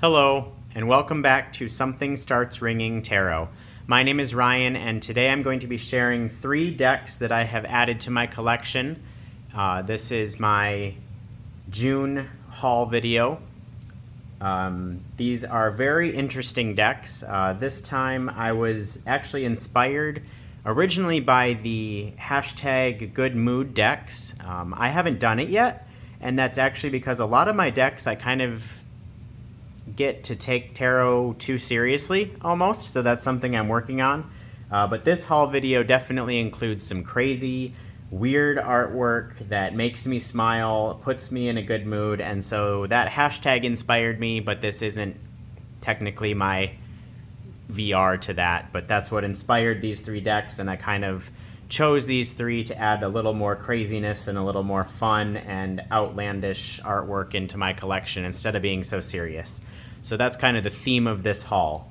Hello, and welcome back to Something Starts Ringing Tarot. My name is Ryan, and today I'm going to be sharing 3 decks that I have added to my collection. This is my June haul video. These are very interesting decks. This time I was actually inspired originally by the hashtag Good Mood decks. I haven't done it yet, and that's actually because a lot of my decks I kind of get to take tarot too seriously almost, so that's something I'm working on. But this haul video definitely includes some crazy, weird artwork that makes me smile, puts me in a good mood, and so that hashtag inspired me, but this isn't technically my VR to that, but that's what inspired these 3 decks, and I kind of chose these 3 to add a little more craziness and a little more fun and outlandish artwork into my collection instead of being so serious. So that's kind of the theme of this haul.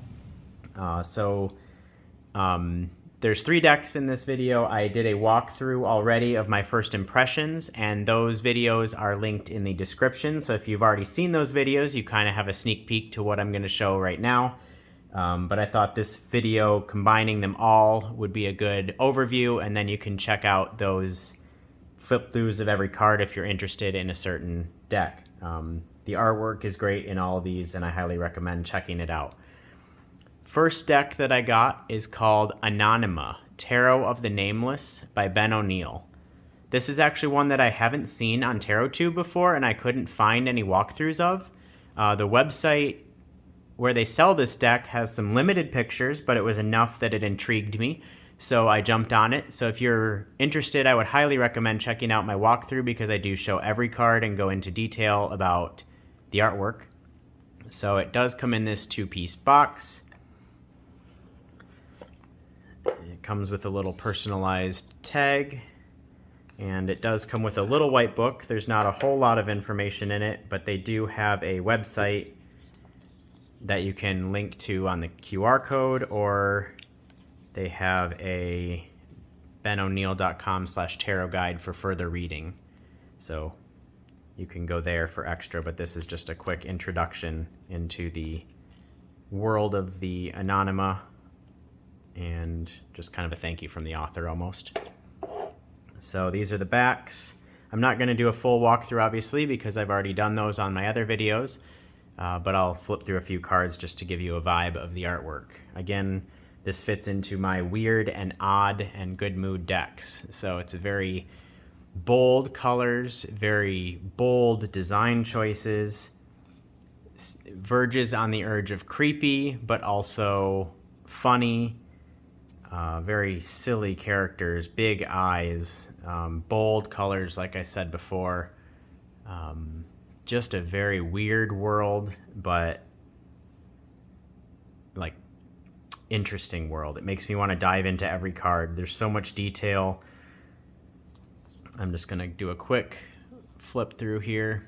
There's 3 decks in this video. I did a walkthrough already of my first impressions, and those videos are linked in the description. So if you've already seen those videos, you kind of have a sneak peek to what I'm going to show right now. But I thought this video, combining them all, would be a good overview, and then you can check out those flip-throughs of every card if you're interested in a certain deck. The artwork is great in all of these, and I highly recommend checking it out. First deck that I got is called Anonima, Tarot of the Nameless by Ben O'Neill. This is actually one that I haven't seen on TarotTube before, and I couldn't find any walkthroughs of. The website where they sell this deck has some limited pictures, but it was enough that it intrigued me, so I jumped on it. So if you're interested, I would highly recommend checking out my walkthrough because I do show every card and go into detail about the artwork. So it does come in this 2-piece box. It comes with a little personalized tag, and it does come with a little white book. There's not a whole lot of information in it, but they do have a website that you can link to on the QR code, or they have a benoneil.com/tarot guide for further reading. So you can go there for extra, but this is just a quick introduction into the world of the Anonima and just kind of a thank you from the author almost. So these are the backs. I'm not going to do a full walkthrough obviously because I've already done those on my other videos, but I'll flip through a few cards just to give you a vibe of the artwork. Again, this fits into my weird and odd and good mood decks. So it's a very bold colors, very bold design choices, verges on the urge of creepy, but also funny, very silly characters, big eyes, bold colors, like I said before. Just a very weird world, but like interesting world. It makes me want to dive into every card. There's so much detail. I'm just going to do a quick flip through here.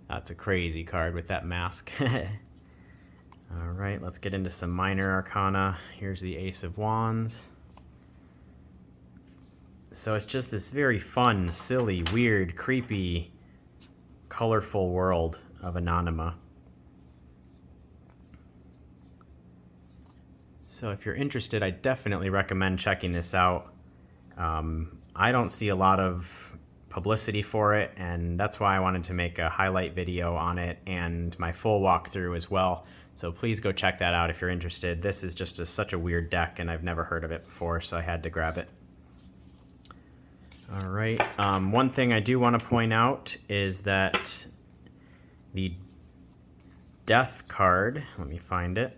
That's a crazy card with that mask. All right, let's get into some minor arcana. Here's the Ace of Wands. So it's just this very fun, silly, weird, creepy, colorful world of Anonima. So if you're interested, I definitely recommend checking this out. I don't see a lot of publicity for it, and that's why I wanted to make a highlight video on it and my full walkthrough as well. So please go check that out if you're interested. This is just such a weird deck, and I've never heard of it before, so I had to grab it. All right, one thing I do want to point out is that the Death card, let me find it.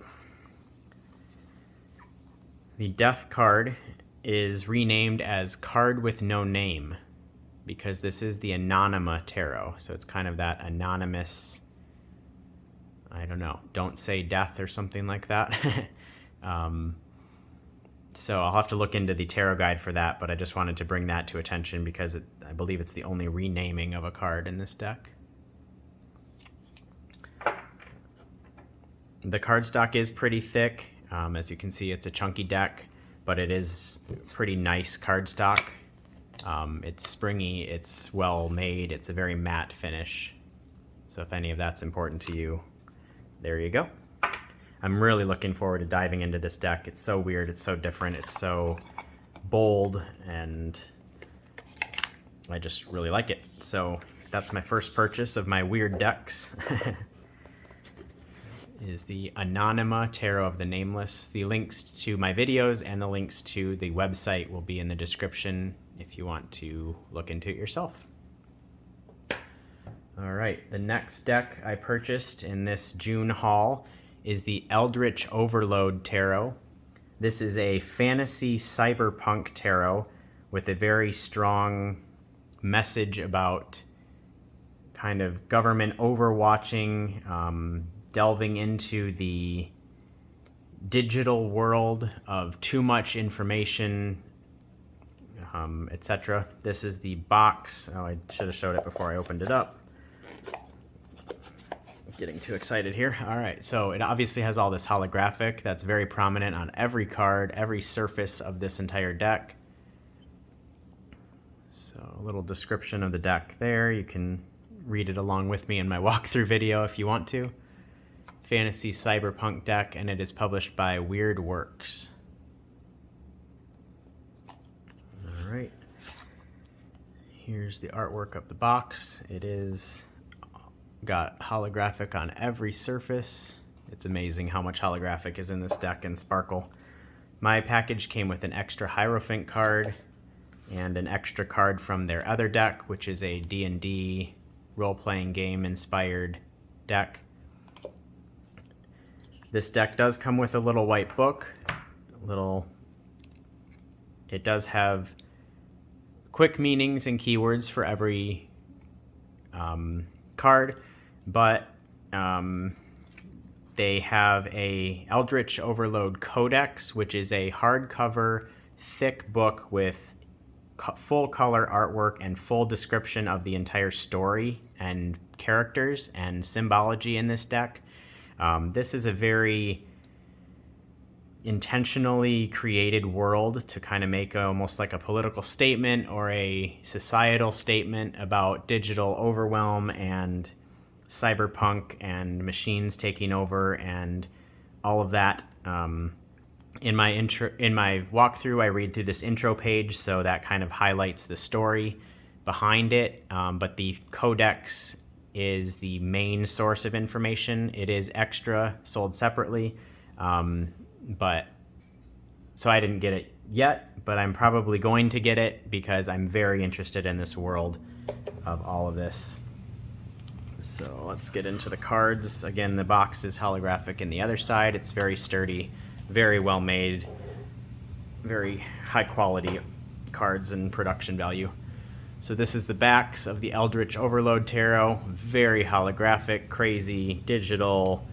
The Death card is renamed as Card with No Name because this is the Anonima Tarot. So it's kind of that anonymous, I don't know, don't say death or something like that. So I'll have to look into the tarot guide for that, but I just wanted to bring that to attention because I believe it's the only renaming of a card in this deck. The cardstock is pretty thick. As you can see, it's a chunky deck, but it is pretty nice cardstock. It's springy, it's well made, it's a very matte finish. So if any of that's important to you, there you go. I'm really looking forward to diving into this deck. It's so weird, it's so different, it's so bold, and I just really like it. So that's my first purchase of my weird decks. Is the Anonima Tarot of the Nameless. The links to my videos and the links to the website will be in the description if you want to look into it yourself. All right, the next deck I purchased in this June haul is the Eldritch Overload Tarot. This is a fantasy cyberpunk tarot with a very strong message about kind of government overwatching, delving into the digital world of too much information, etc. This is the box. Oh, I should have showed it before I opened it up. Getting too excited here. All right, so it obviously has all this holographic that's very prominent on every card, every surface of this entire deck. So a little description of the deck there. You can read it along with me in my walkthrough video if you want to. Fantasy cyberpunk deck, and it is published by Weird Works. All right. Here's the artwork of the box. It is got holographic on every surface. It's amazing how much holographic is in this deck and sparkle. My package came with an extra Hierophant card and an extra card from their other deck, which is a D&D role-playing game inspired deck. This deck does come with a little white book. It does have quick meanings and keywords for every card, but they have a Eldritch Overload Codex, which is a hardcover, thick book with full color artwork and full description of the entire story and characters and symbology in this deck. This is a very intentionally created world to kind of make almost like a political statement or a societal statement about digital overwhelm and cyberpunk and machines taking over and all of that. In my walkthrough, I read through this intro page, so that kind of highlights the story behind it, but the codex is the main source of information. It is extra, sold separately, but so I didn't get it yet, but I'm probably going to get it because I'm very interested in this world of all of this. So let's get into the cards. Again, the box is holographic in the other side. It's very sturdy, very well made, very high quality cards and production value. So this is the backs of the Eldritch Overload Tarot. Very holographic, crazy, digital,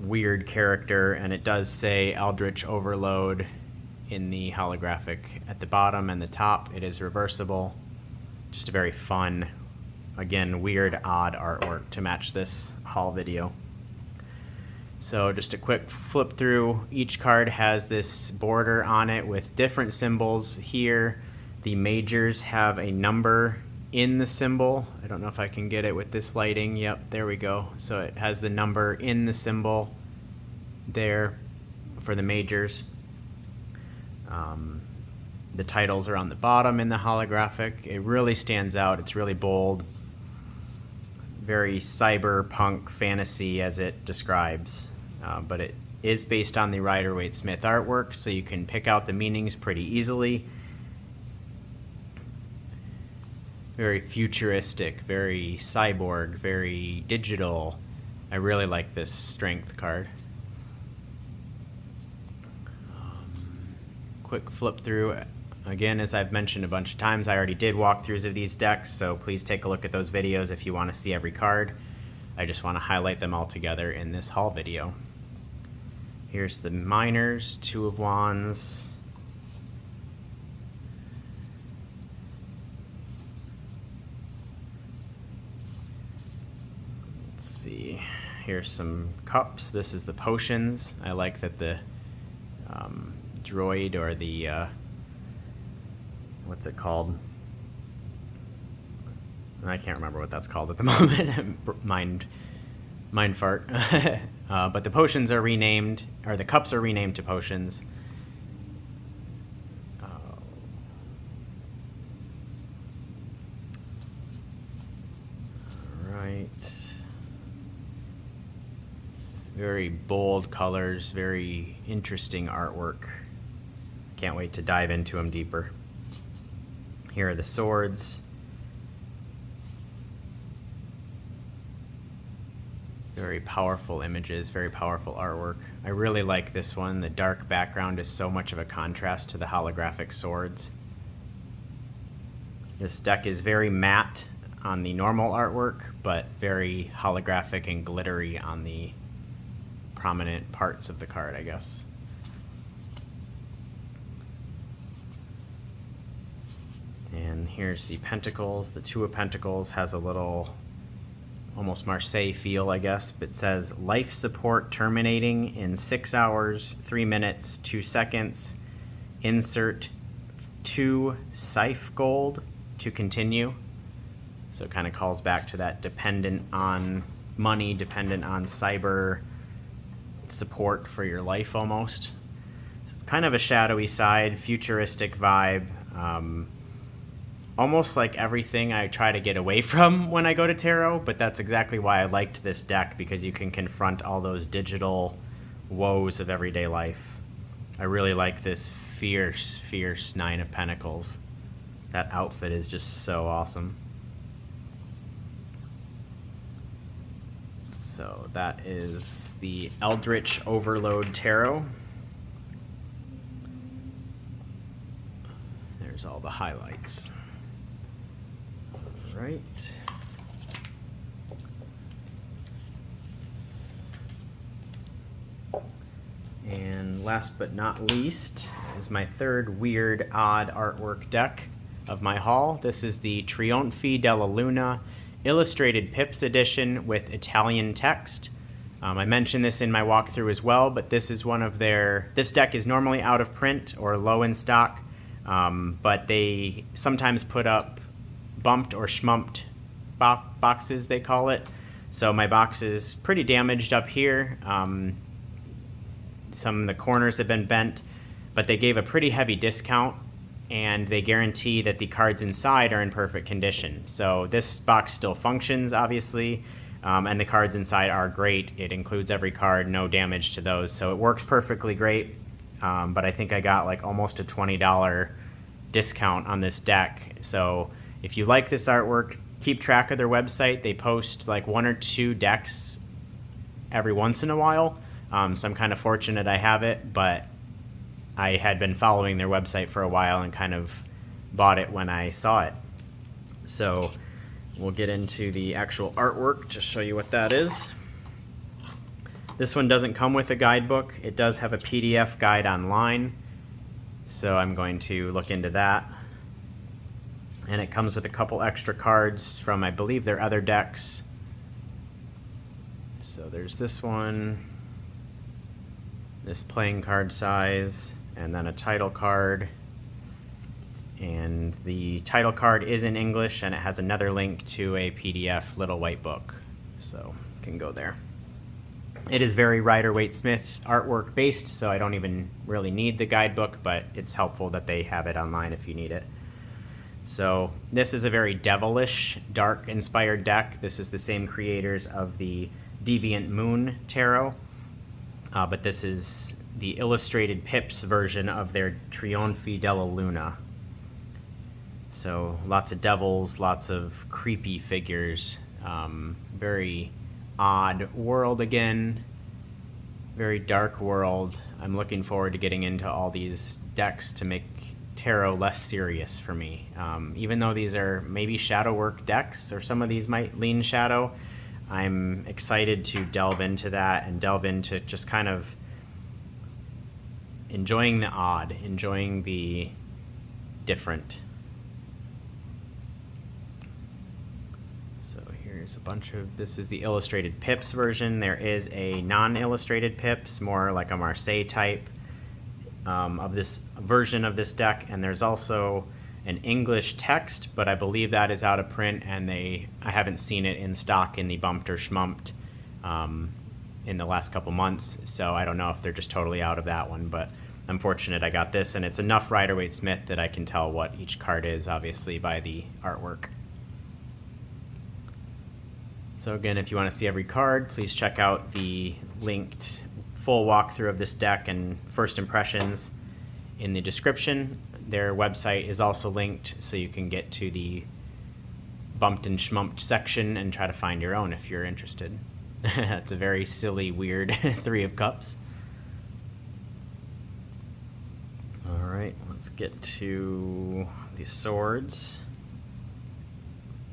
weird character, and it does say Eldritch Overload in the holographic at the bottom and the top. It is reversible. Just a very fun, again, weird, odd artwork to match this haul video. So just a quick flip through. Each card has this border on it with different symbols. Here, the majors have a number in the symbol. I don't know if I can get it with this lighting. Yep, there we go. So it has the number in the symbol there for the majors. The titles are on the bottom in the holographic. It really stands out. It's really bold. Very cyberpunk fantasy as it describes. But it is based on the Rider-Waite-Smith artwork, so you can pick out the meanings pretty easily. Very futuristic, very cyborg, very digital. I really like this strength card. Quick flip through. Again, as I've mentioned a bunch of times, I already did walkthroughs of these decks, so please take a look at those videos if you want to see every card. I just want to highlight them all together in this haul video. Here's the minors, Two of Wands. Let's see, here's some cups. This is the potions. I like that the droid, or the what's it called? I can't remember what that's called at the moment. Mind Mind fart. But the potions are renamed, or the cups are renamed to potions. Alright. Very bold colors, very interesting artwork. Can't wait to dive into them deeper. Here are the swords. Very powerful images, very powerful artwork. I really like this one. The dark background is so much of a contrast to the holographic swords. This deck is very matte on the normal artwork, but very holographic and glittery on the prominent parts of the card, I guess. And here's the Pentacles. The Two of Pentacles has a little almost Marseille feel, I guess. It says life support terminating in 6 hours, 3 minutes, 2 seconds. Insert 2 Scythe gold to continue. So it kind of calls back to that dependent on money, dependent on cyber support for your life almost. So it's kind of a shadowy side, futuristic vibe. Almost like everything I try to get away from when I go to tarot, but that's exactly why I liked this deck, because you can confront all those digital woes of everyday life. I really like this fierce, fierce Nine of Pentacles. That outfit is just so awesome. So that is the Eldritch Overload Tarot. There's all the highlights. Right. And last but not least is my third weird, odd artwork deck of my haul. This is the Trionfi Della Luna Illustrated Pips Edition with Italian text. I mentioned this in my walkthrough as well, but this is one of their... This deck is normally out of print or low in stock, but they sometimes put up bumped or schmumped boxes, they call it. So my box is pretty damaged up here. Some of the corners have been bent, but they gave a pretty heavy discount, and they guarantee that the cards inside are in perfect condition. So this box still functions, obviously, and the cards inside are great. It includes every card, no damage to those, so it works perfectly great. But I think I got like almost a $20 discount on this deck. So if you like this artwork, keep track of their website. They post like 1 or 2 decks every once in a while. So I'm kind of fortunate I have it, but I had been following their website for a while and kind of bought it when I saw it. So we'll get into the actual artwork to show you what that is. This one doesn't come with a guidebook. It does have a PDF guide online, so I'm going to look into that. And it comes with a couple extra cards from, I believe, their other decks. So there's this one, this playing card size, and then a title card. And the title card is in English, and it has another link to a PDF little white book. So you can go there. It is very Rider-Waite-Smith artwork based, so I don't even really need the guidebook, but it's helpful that they have it online if you need it. So this is a very devilish, dark inspired deck. This is the same creators of the Deviant Moon Tarot, but this is the illustrated pips version of their Trionfi Della Luna. So lots of devils, lots of creepy figures, very odd world again, very dark world. I'm looking forward to getting into all these decks to make tarot less serious for me. Even though these are maybe shadow work decks, or some of these might lean shadow, I'm excited to delve into that and delve into just kind of enjoying the odd, enjoying the different. So here's a bunch of, this is the illustrated pips version. There is a non-illustrated pips, more like a Marseille type, of this version of this deck, and there's also an English text, but I believe that is out of print, and I haven't seen it in stock in the bumped or schmumped in the last couple months, so I don't know if they're just totally out of that one, but I'm fortunate I got this, and it's enough Rider-Waite Smith that I can tell what each card is, obviously, by the artwork. So again, if you want to see every card, please check out the linked full walkthrough of this deck and first impressions in the description. Their website is also linked, so you can get to the bumped and schmumped section and try to find your own if you're interested. That's a very silly, weird Three of Cups. Alright, let's get to the swords.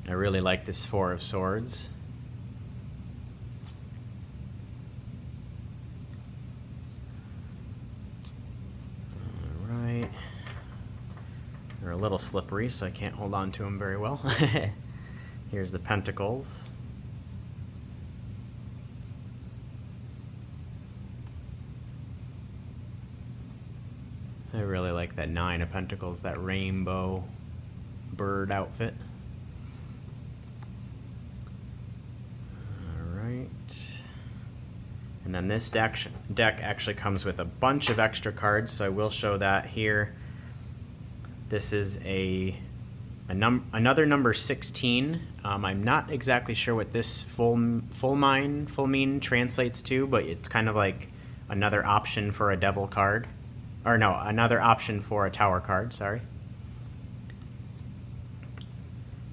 I really like this Four of Swords. Alright. They're a little slippery, so I can't hold on to them very well. Here's the Pentacles. I really like that Nine of Pentacles, that rainbow bird outfit. Alright. And then this deck actually comes with a bunch of extra cards, so I will show that here. This is another number 16. I'm not exactly sure what this full mean translates to, but it's kind of like another option for a devil card. Or no, another option for a tower card, sorry.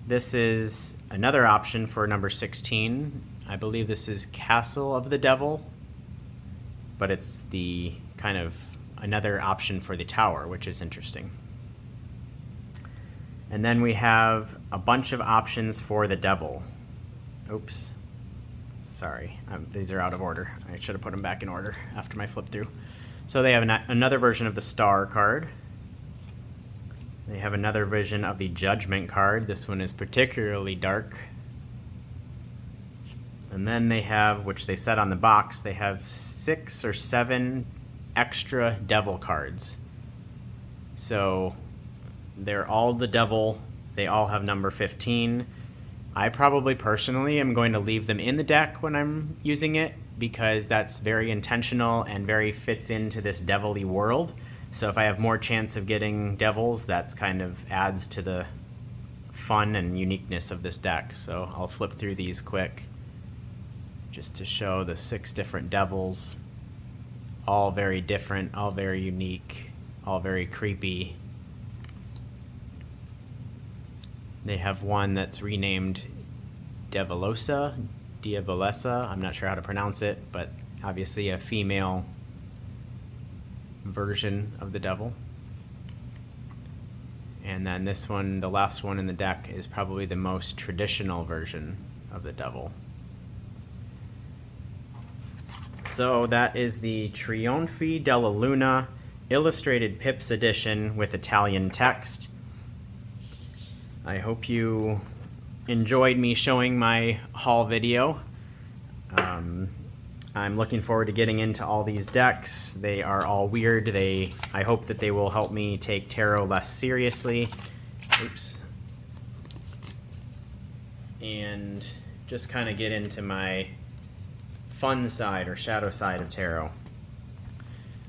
This is another option for number 16. I believe this is Castle of the Devil, but it's the kind of another option for the tower, which is interesting. And then we have a bunch of options for the devil. Oops. Sorry, these are out of order. I should have put them back in order after my flip through. So they have another version of the Star card. They have another version of the Judgment card. This one is particularly dark. And then they have, which they said on the box, they have 6 or 7 extra devil cards. So they're all the devil. They all have number 15. I probably personally am going to leave them in the deck when I'm using it, because that's very intentional and very fits into this devilly world. So if I have more chance of getting devils, that's kind of adds to the fun and uniqueness of this deck. So I'll flip through these quick just to show the 6 different devils. All very different, all very unique, all very creepy. They have one that's renamed Diavolessa. I'm not sure how to pronounce it, but obviously a female version of the devil. And then this one, the last one in the deck, is probably the most traditional version of the devil. So that is the Trionfi della Luna Illustrated Pips edition with Italian text. I hope you enjoyed me showing my haul video. I'm looking forward to getting into all these decks. They are all weird. I hope that they will help me take tarot less seriously. Oops. And just kind of get into my fun side or shadow side of tarot.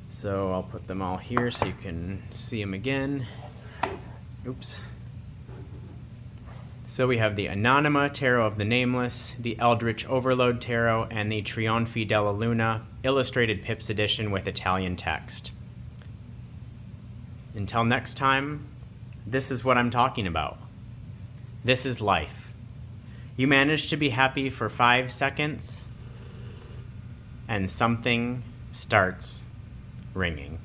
So I'll put them all here so you can see them again. Oops. So we have the Anonima Tarot of the Nameless, the Eldritch Overload Tarot, and the Trionfi della Luna Illustrated Pips edition with Italian text. Until next time, this is what I'm talking about. This is life. You manage to be happy for 5 seconds, and something starts ringing.